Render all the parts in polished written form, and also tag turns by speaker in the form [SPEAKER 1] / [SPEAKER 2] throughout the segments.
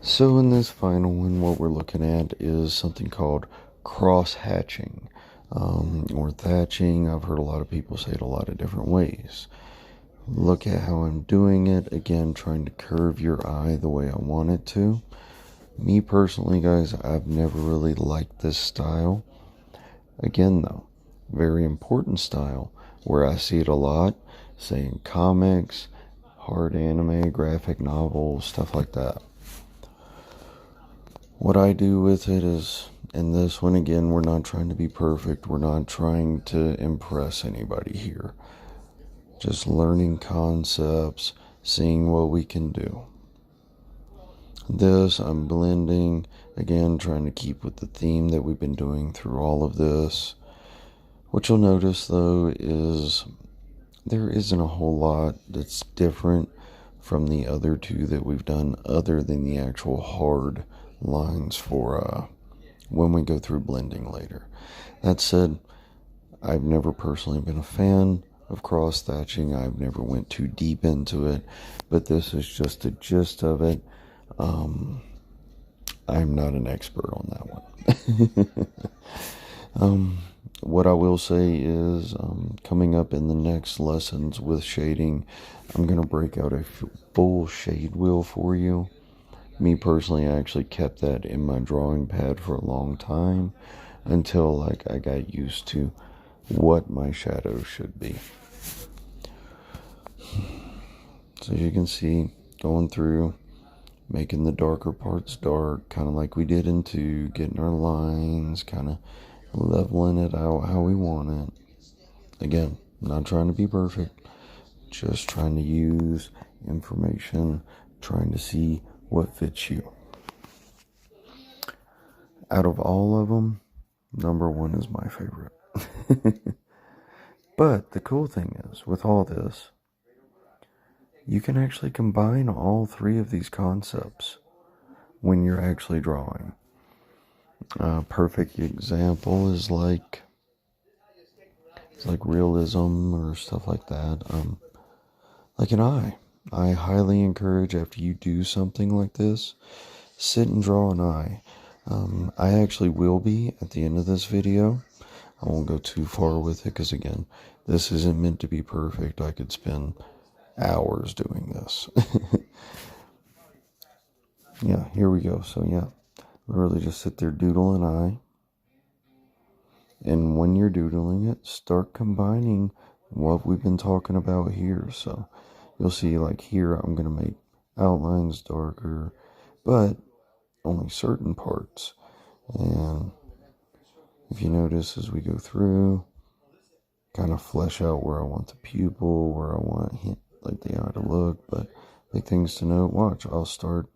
[SPEAKER 1] So in this final one, what we're looking at is something called cross-hatching, or thatching. I've heard a lot of people say it a lot of different ways. Look at how I'm doing it. Again, trying to curve your eye the way I want it to. Me personally, guys, I've never really liked this style. Again, though, very important style where I see it a lot, say in comics, hard anime, graphic novels, stuff like that. What I do with it is, in this one again, we're not trying to be perfect. We're not trying to impress anybody here. Just learning concepts, seeing what we can do. This, I'm blending, again, trying to keep with the theme that we've been doing through all of this. What you'll notice, though, is there isn't a whole lot that's different from the other two that we've done, other than the actual hard lines for when we go through blending later. That said, I've never personally been a fan of cross thatching. I've never went too deep into it, but this is just the gist of it. I'm not an expert on that one. What I will say is, coming up in the next lessons with shading, I'm going to break out a full shade wheel for you. Me personally, I actually kept that in my drawing pad for a long time until I got used to what my shadows should be. So as you can see, going through, making the darker parts dark, kind of like we did in 2, getting our lines, kind of leveling it out how we want it. Again, not trying to be perfect, just trying to use information, trying to see what fits you. Out of all of them, number 1 is my favorite. But the cool thing is, with all this, you can actually combine all 3 of these concepts when you're actually drawing. A perfect example is like realism or stuff like that. Like an eye. I highly encourage, after you do something like this, sit and draw an eye. I actually will be at the end of this video. I won't go too far with it because, again, this isn't meant to be perfect. I could spend hours doing this. Yeah, here we go. So yeah, literally just sit there, doodle an eye. And when you're doodling it, start combining what we've been talking about here. So you'll see, like here, I'm going to make outlines darker, but only certain parts. And if you notice, as we go through, kind of flesh out where I want the pupil, where I want like the eye to look. But big things to note, watch, I'll start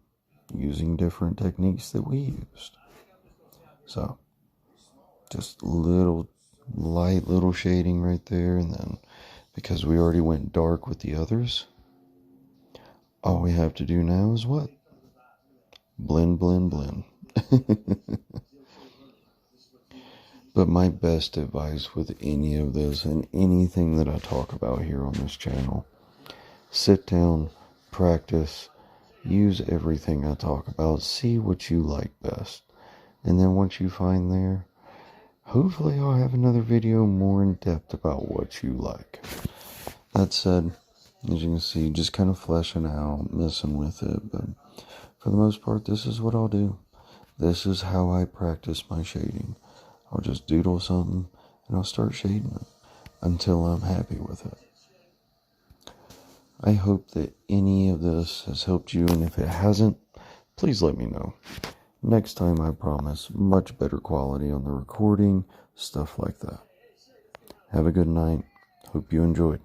[SPEAKER 1] using different techniques that we used. So just little light little shading right there, and then because we already went dark with the others, all we have to do now is what? Blend, blend, blend. But my best advice with any of this and anything that I talk about here on this channel, sit down, practice, use everything I talk about, see what you like best. And then once you find there, hopefully I'll have another video more in depth about what you like. That said, as you can see, just kind of fleshing out, messing with it. But for the most part, this is what I'll do. This is how I practice my shading. I'll just doodle something and I'll start shading it until I'm happy with it. I hope that any of this has helped you, and if it hasn't, please let me know. Next time, I promise, much better quality on the recording, stuff like that. Have a good night. Hope you enjoyed.